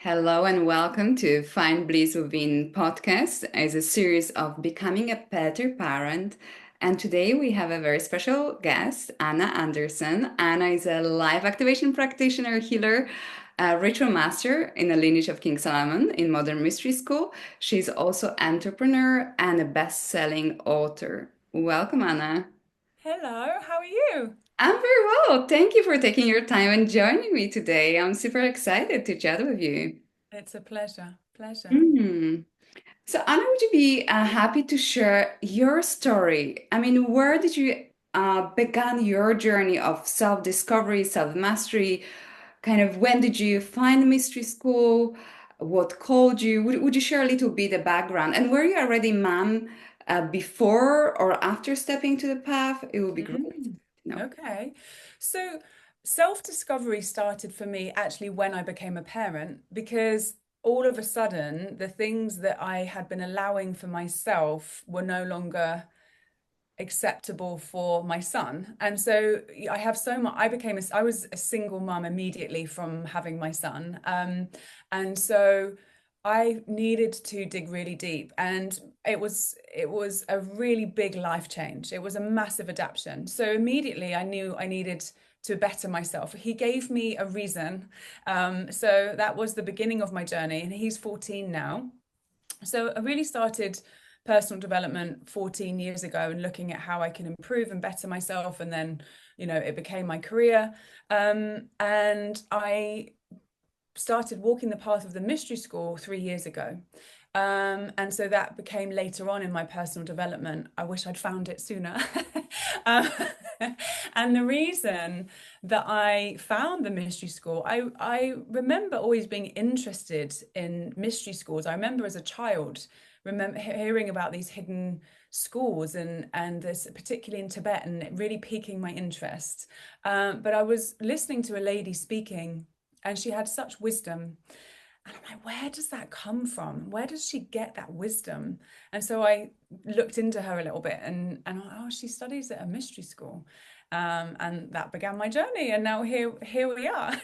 Hello and welcome to Find Bliss Within podcast as a series of becoming a better parent. And today we have a very special guest, Anna Anderson. Anna is a life activation practitioner, healer, a ritual master in the lineage of King Solomon in Modern Mystery School. She's also entrepreneur and a best-selling author. Welcome, Anna. Hello, how are you? I'm very well. Thank you for taking your time and joining me today. I'm super excited to chat with you. It's a pleasure. Pleasure. Hmm. So, Anna, would you be happy to share your story? I mean, where did you began your journey of self-discovery, self-mastery? Kind of when did you find the mystery school? What called you? Would you share a little bit the background? And were you already mom before or after stepping to the path? It would be great Mm, to know. okay. So self-discovery started for me actually when I became a parent, because all of a sudden the things that I had been allowing for myself were no longer acceptable for my son. And so I have so much, I was a single mum immediately from having my son. And so I needed to dig really deep, and it was a really big life change. It was a massive adaptation. So immediately I knew I needed to better myself. He gave me a reason. So that was the beginning of my journey, and he's 14 now. So I really started personal development 14 years ago and looking at how I can improve and better myself. And then, it became my career. And I started walking the path of the mystery school 3 years ago. And so that became later on in my personal development. I wish I'd found it sooner. um, and the reason that I found the mystery school, I remember always being interested in mystery schools. I remember as a child, remember hearing about these hidden schools and this particularly in Tibet, and it really piquing my interest. But I was listening to a lady speaking, and she had such wisdom. And I'm like, where does that come from? Where does she get that wisdom? And so I looked into her a little bit, and oh, she studies at a mystery school. And that began my journey. And now here we are.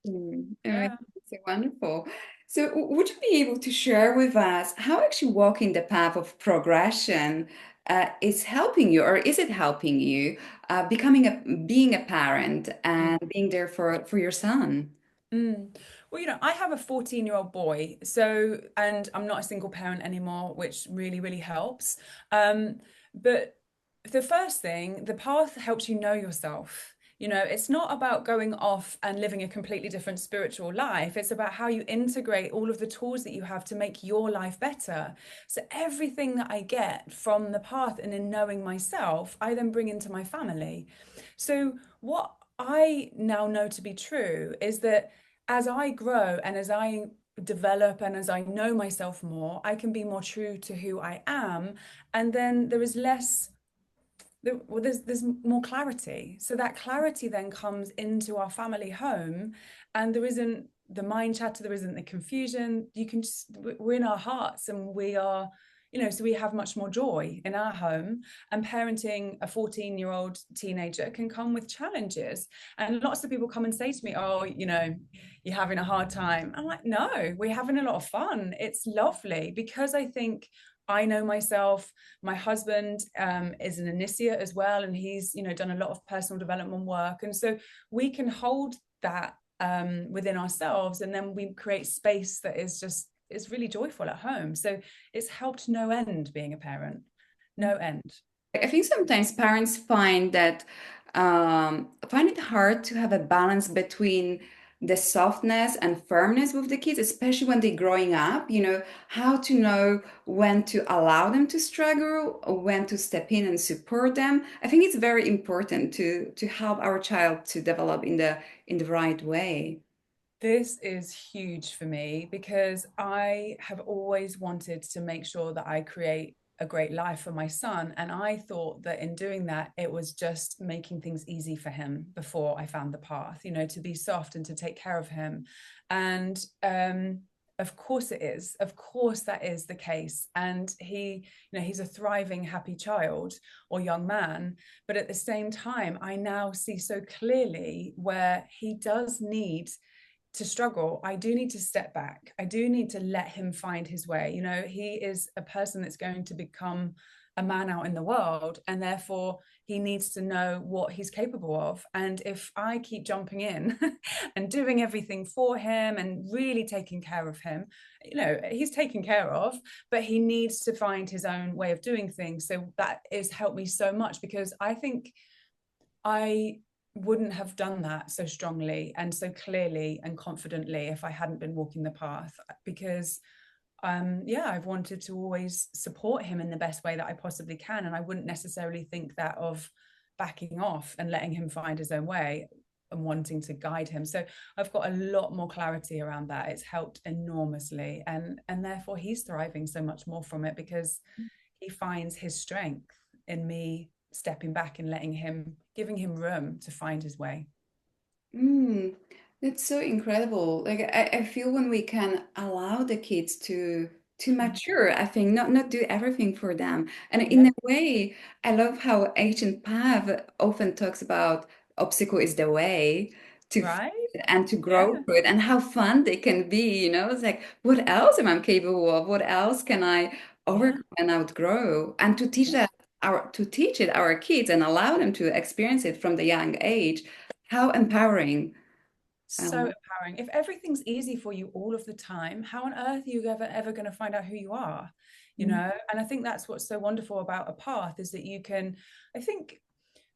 Amazing. Yeah. So wonderful. So, would you be able to share with us how actually walking the path of progression is helping you, or is it helping you being a parent and being there for your son? Mm. Well, I have a 14-year-old boy, so, and I'm not a single parent anymore, which really, really helps. But the first thing, the path helps you know yourself. It's not about going off and living a completely different spiritual life. It's about how you integrate all of the tools that you have to make your life better. So everything that I get from the path and in knowing myself, I then bring into my family. So what I now know to be true is that as I grow and as I develop and as I know myself more, I can be more true to who I am. And then there is less, well, there's more clarity. So that clarity then comes into our family home, and there isn't the mind chatter, there isn't the confusion. You can just, we're in our hearts, and we are, so we have much more joy in our home. And parenting a 14-year-old teenager can come with challenges. And lots of people come and say to me, oh, you're having a hard time. I'm like, no, we're having a lot of fun. It's lovely, because I think I know myself. My husband is an initiate as well, and he's done a lot of personal development work, and so we can hold that within ourselves, and then we create space that is really joyful at home. So it's helped no end being a parent, no end. I think sometimes parents find it hard to have a balance between the softness and firmness with the kids, especially when they're growing up. How to know when to allow them to struggle, or when to step in and support them. I think it's very important to help our child to develop in the right way. This is huge for me, because I have always wanted to make sure that I create a great life for my son. And I thought that in doing that, it was just making things easy for him before I found the path, to be soft and to take care of him. And of course it is. Of course that is the case. And he's a thriving, happy child or young man. But at the same time, I now see so clearly where he does need to struggle, I do need to step back. I do need to let him find his way. You know, he is a person that's going to become a man out in the world, and therefore he needs to know what he's capable of. And if I keep jumping in and doing everything for him and really taking care of him, you know, he's taken care of, but he needs to find his own way of doing things. So that has helped me so much, because I think I wouldn't have done that so strongly and so clearly and confidently if I hadn't been walking the path. Because yeah, I've wanted to always support him in the best way that I possibly can, and I wouldn't necessarily think that of backing off and letting him find his own way and wanting to guide him. So I've got a lot more clarity around that. It's helped enormously, and therefore he's thriving so much more from it, because he finds his strength in me stepping back and letting him, giving him room to find his way. Mm, that's so incredible. Like I feel when we can allow the kids to mature, I think not do everything for them. And in Yeah. a way, I love how ancient Pav often talks about obstacle is the way to Right. and to grow Yeah. through it and how fun they can be, you know? It's like, what else am I capable of? What else can I Yeah. overcome and outgrow? And to teach that our to teach it our kids and allow them to experience it from the young age, how empowering. So Um, empowering. If everything's easy for you all of the time, how on earth are you ever going to find out who you are? You mm, know, and I think that's what's so wonderful about a path, is that you can, I think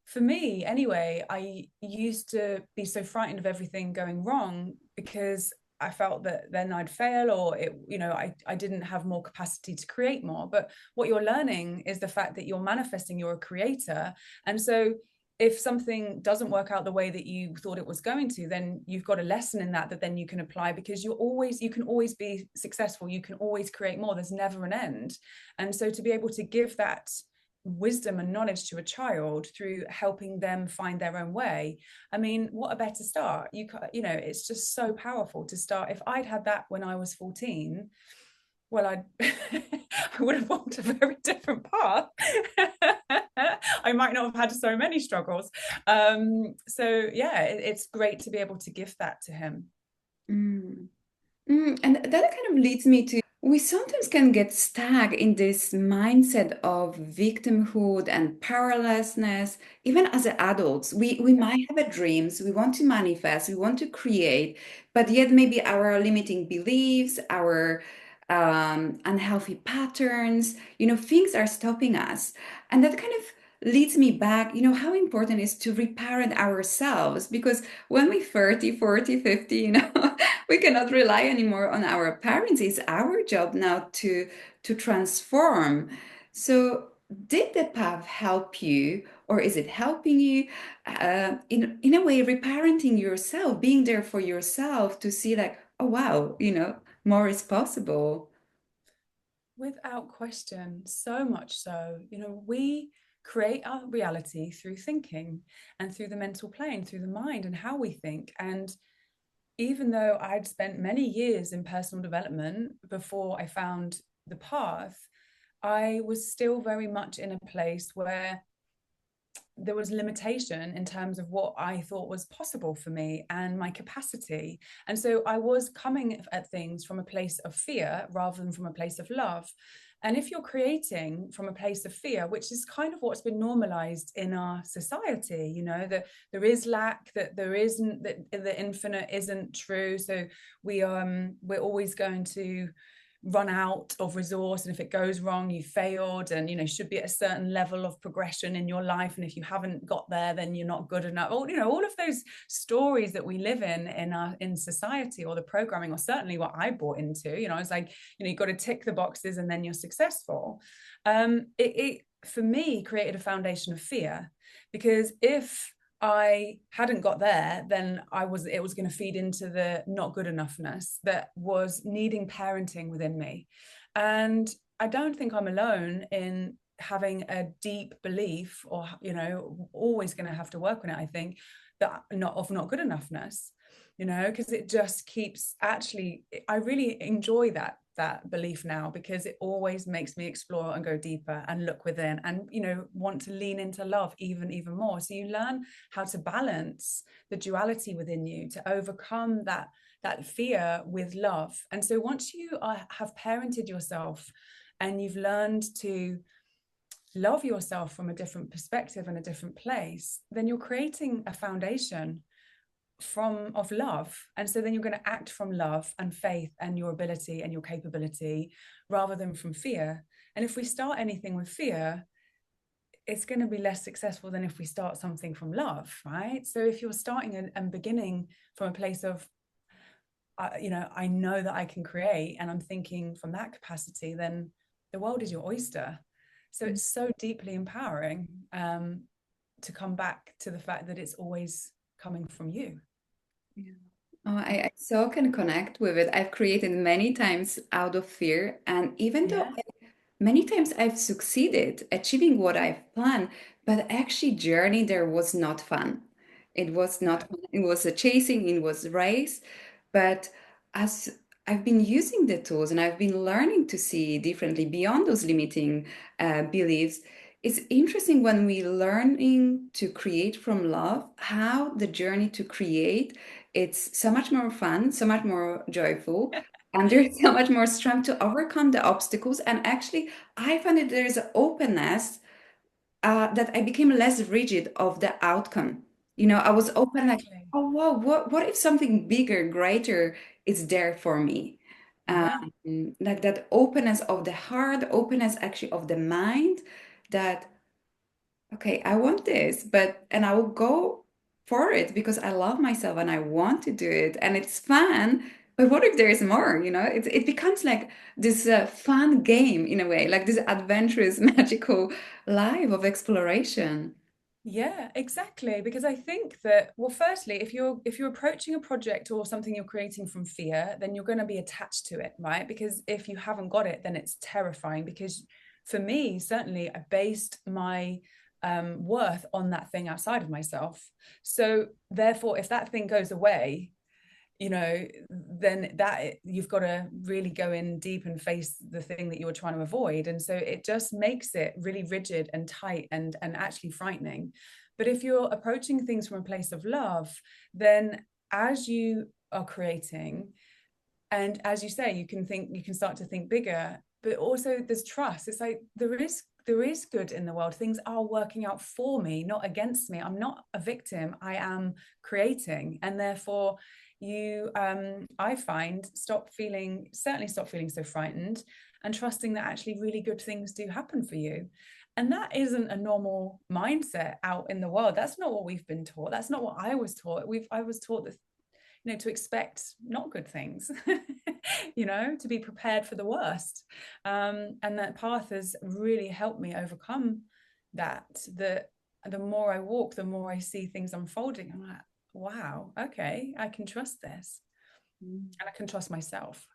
for me anyway, I used to be so frightened of everything going wrong, because I felt that then I'd fail, or it, you know, I didn't have more capacity to create more. But what you're learning is the fact that you're manifesting, you're a creator. And so if something doesn't work out the way that you thought it was going to, then you've got a lesson in that then you can apply, because you can always be successful, you can always create more, there's never an end. And so to be able to give that wisdom and knowledge to a child through helping them find their own way, I mean, what a better start. You know, it's just so powerful to start. If I'd had that when I was 14, well, I would have walked a very different path. I might not have had so many struggles. So yeah, it's great to be able to give that to him. mm. And that kind of leads me to we sometimes can get stuck in this mindset of victimhood and powerlessness. Even as adults, we might have a dreams, we want to manifest, we want to create, but yet maybe our limiting beliefs, our unhealthy patterns, things are stopping us. And that kind of leads me back, how important it is to reparent ourselves because when we 30, 40, 50, we cannot rely anymore on our parents. It's our job now to transform. So did the path help you, or is it helping you in a way reparenting yourself, being there for yourself to see like, oh wow, more is possible. Without question, so much so. You know, we create our reality through thinking and through the mental plane, through the mind and how we think. And even though I'd spent many years in personal development before I found the path, I was still very much in a place where there was limitation in terms of what I thought was possible for me and my capacity. And so I was coming at things from a place of fear rather than from a place of love. And if you're creating from a place of fear, which is kind of what's been normalized in our society, you know, that there is lack, that there isn't, that the infinite isn't true. So we're always going to run out of resource, and if it goes wrong you failed, and you know should be at a certain level of progression in your life, and if you haven't got there then you're not good enough, or you know all of those stories that we live in society, or the programming, or certainly what I bought into. You know, it's like, you know, you've got to tick the boxes and then you're successful. It for me created a foundation of fear, because if I hadn't got there, then it was going to feed into the not good enoughness that was needing parenting within me. And I don't think I'm alone in having a deep belief, or, you know, always going to have to work on it, I think, that not good enoughness, you know, because it just keeps, actually, I really enjoy that belief now, because it always makes me explore and go deeper and look within, and you know want to lean into love even more. So you learn how to balance the duality within you, to overcome that fear with love. And so once you have parented yourself and you've learned to love yourself from a different perspective and a different place, then you're creating a foundation from of love. And so then you're going to act from love and faith and your ability and your capability rather than from fear. And if we start anything with fear, it's going to be less successful than if we start something from love, right? So if you're starting and beginning from a place of I know that I can create and I'm thinking from that capacity, then the world is your oyster. So it's so deeply empowering, to come back to the fact that it's always coming from you. Yeah. Oh, I so can connect with it. I've created many times out of fear, and even though Yeah. many times I've succeeded achieving what I've planned, but actually journey there was not fun. It was not fun. It was a chasing, it was a race. But as I've been using the tools and I've been learning to see differently beyond those limiting beliefs, it's interesting when we learning to create from love, how the journey to create, it's so much more fun, so much more joyful, and there's so much more strength to overcome the obstacles. And actually, I find that there's an openness that I became less rigid of the outcome. I was open like, Exactly. oh wow, what if something bigger, greater is there for me? Yeah. Like that openness of the heart, openness actually of the mind, that okay, I want this, and I will go for it because I love myself and I want to do it and it's fun. But what if there is more? It becomes like this fun game in a way, like this adventurous, magical life of exploration. Yeah, exactly. Because I think that, well, firstly, if you're approaching a project or something you're creating from fear, then you're going to be attached to it, right? Because if you haven't got it, then it's terrifying. Because for me, certainly, I based my worth on that thing outside of myself. So therefore, if that thing goes away, then that you've got to really go in deep and face the thing that you're trying to avoid. And so it just makes it really rigid and tight and actually frightening. But if you're approaching things from a place of love, then as you are creating, and as you say, you can start to think bigger, but also there's trust. It's like there is good in the world. Things are working out for me, not against me. I'm not a victim. I am creating. And therefore you I find certainly stop feeling so frightened and trusting that actually really good things do happen for you. And that isn't a normal mindset out in the world. That's not what we've been taught. That's not what I was taught. I was taught that to expect not good things, to be prepared for the worst. And that path has really helped me overcome that. The more I walk, the more I see things unfolding. I'm like, wow, okay, I can trust this Mm. and I can trust myself.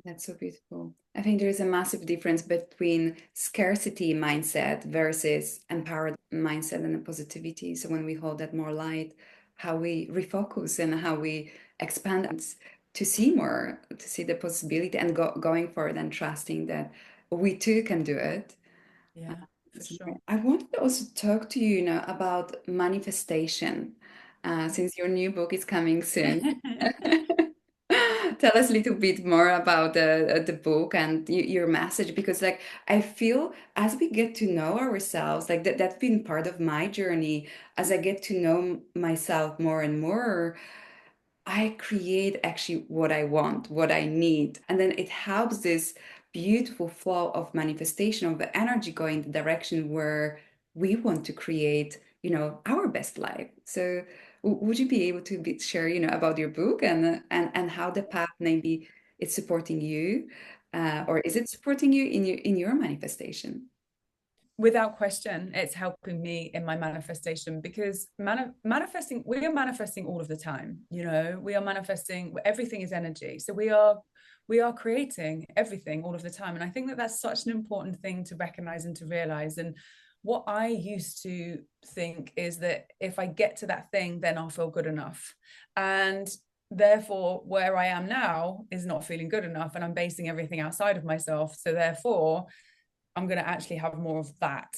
That's so beautiful. I think there is a massive difference between scarcity mindset versus empowered mindset and positivity. So when we hold that more light, how we refocus and how we expand to see more, to see the possibility and going for it and trusting that we too can do it. Yeah, for sure. I wanted to also talk to you, about manifestation, since your new book is coming soon. Tell us a little bit more about the book and your message, because like I feel as we get to know ourselves, like that's been part of my journey. As I get to know myself more and more, I create actually what I want, what I need. And then it helps this beautiful flow of manifestation of the energy going the direction where we want to create, our best life. So would you be able to share, about your book and how the path maybe it's supporting you, or is it supporting you in your manifestation? Without question, it's helping me in my manifestation because manifesting, we are manifesting all of the time. We are manifesting, everything is energy. So we are creating everything all of the time. And I think that that's such an important thing to recognize and to realize. And what I used to think is that if I get to that thing, then I'll feel good enough. And therefore, where I am now is not feeling good enough. And I'm basing everything outside of myself. So therefore, I'm going to actually have more of that.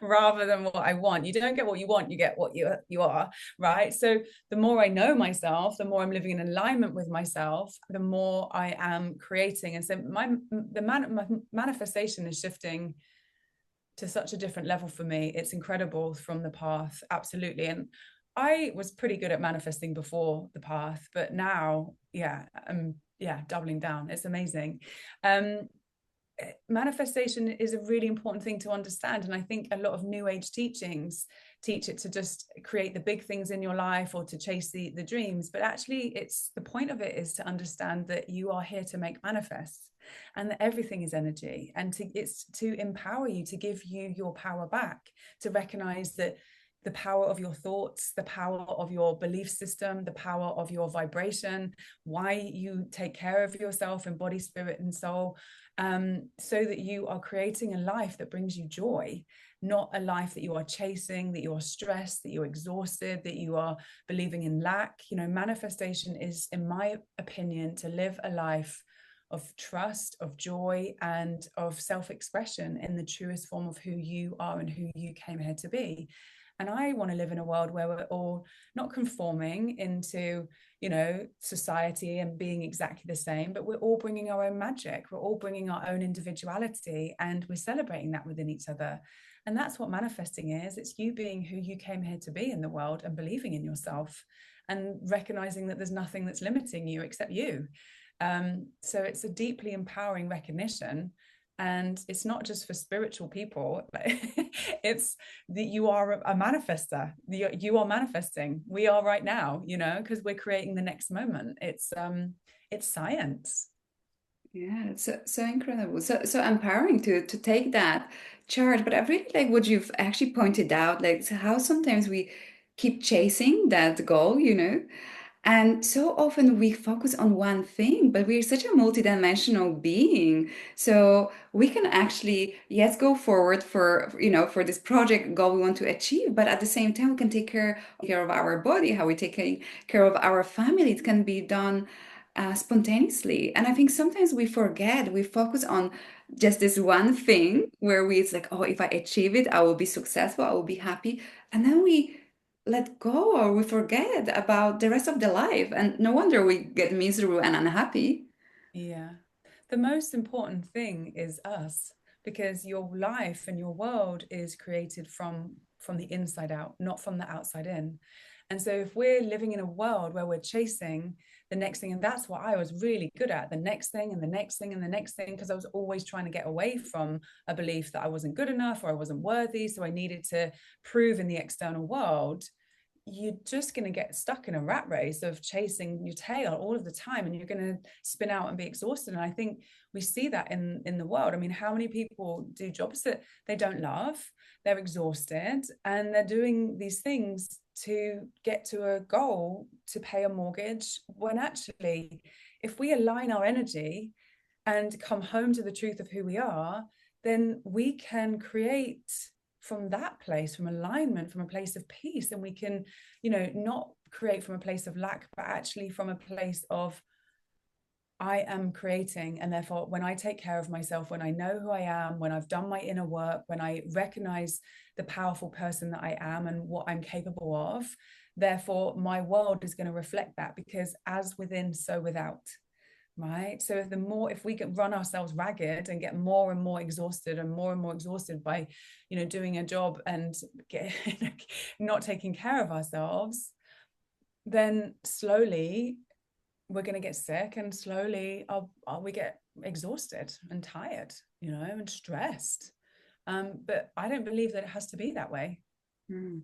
rather than what I want. You don't get what you want, you get what you are, right? So the more I know myself, the more I'm living in alignment with myself, the more I am creating. And so my manifestation is shifting to such a different level for me. It's incredible from the path, absolutely. And I was pretty good at manifesting before the path, but now, yeah, yeah, doubling down. It's amazing. Um, Manifestation is a really important thing to understand, and I think a lot of new age teachings teach it to just create the big things in your life or to chase the dreams, but actually it's the point of it is to understand that you are here to make manifest, and that everything is energy, and it's to empower you, to give you your power back, to recognize that the power of your thoughts, the power of your belief system, the power of your vibration, why you take care of yourself in body, spirit, and soul, so that you are creating a life that brings you joy, not a life that you are chasing, that you are stressed, that you're exhausted, that you are believing in lack. You know, manifestation is, in my opinion, to live a life of trust, of joy, and of self-expression in the truest form of who you are and who you came here to be. And I want to live in a world where we're all not conforming into, you know, society and being exactly the same, but we're all bringing our own magic. We're all bringing our own individuality, and we're celebrating that within each other. And that's what manifesting is. It's you being who you came here to be in the world and believing in yourself and recognizing that there's nothing that's limiting you except you. So it's a deeply empowering recognition, and it's not just for spiritual people. It's that you are a manifester. You are manifesting. We are right now, you know, because we're creating the next moment. It's science. Yeah, it's so incredible, so empowering to take that charge. But I really like what you've actually pointed out, like how sometimes we keep chasing that goal, you know, and so often we focus on one thing, but we're such a multidimensional being. So we can actually, yes, go forward for, you know, for this project goal we want to achieve, but at the same time, we can take care of our body, how we take care of our family. It can be done spontaneously. And I think sometimes we forget, we focus on just this one thing where it's like, oh, if I achieve it, I will be successful, I will be happy. And then we let go or we forget about the rest of the life. And no wonder we get miserable and unhappy. Yeah. The most important thing is us, because your life and your world is created from the inside out, not from the outside in. And so if we're living in a world where we're chasing the next thing, and that's what I was really good at, the next thing and the next thing and the next thing, because I was always trying to get away from a belief that I wasn't good enough or I wasn't worthy. So I needed to prove in the external world. You're just going to get stuck in a rat race of chasing your tail all of the time, and you're going to spin out and be exhausted. And I think we see that in the world. I mean, how many people do jobs that they don't love, they're exhausted, and they're doing these things to get to a goal, to pay a mortgage, when actually, if we align our energy and come home to the truth of who we are, then we can create from that place, from alignment, from a place of peace. And we can, you know, not create from a place of lack, but actually from a place of, I am creating. And therefore, when I take care of myself, when I know who I am, when I've done my inner work, when I recognize the powerful person that I am and what I'm capable of, therefore, my world is going to reflect that, because as within, so without. Right. So if we can run ourselves ragged and get more and more exhausted and more exhausted by, you know, doing a job and not taking care of ourselves, then slowly we're going to get sick, and slowly we get exhausted and tired, you know, and stressed. But I don't believe that it has to be that way. Hmm.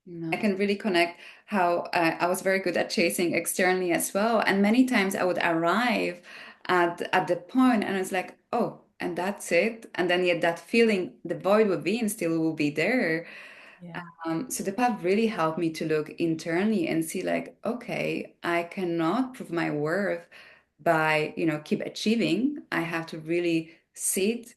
No. I can really connect how I was very good at chasing externally as well. And many times I would arrive at the point and it's like, oh, and that's it. And then yet that feeling, the void within still will be there. Yeah. So the path really helped me to look internally and see like, okay, I cannot prove my worth by, you know, keep achieving. I have to really sit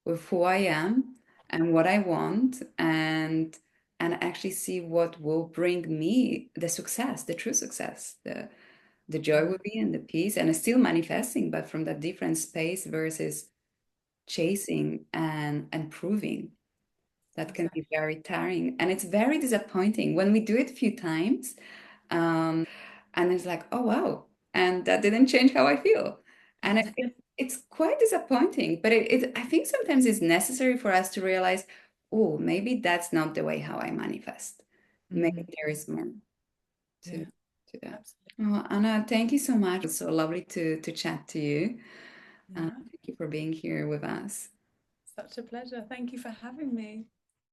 with who I am and what I want and actually see what will bring me the success, the true success, the joy Mm. will be and the peace and it's still manifesting, but from that different space versus chasing and proving. That can be Exactly. very tiring. And it's very disappointing when we do it a few times. And it's like, oh, wow. And that didn't change how I feel. And it's quite disappointing. But I think sometimes it's necessary for us to realize, oh, maybe that's not the way how I manifest. Maybe Mhm. there is more to, Yeah, to that. absolutely. Oh, Anna, thank you so much. It was so lovely to chat to you. Yeah, Thank you for being here with us. such a pleasure. Thank you for having me.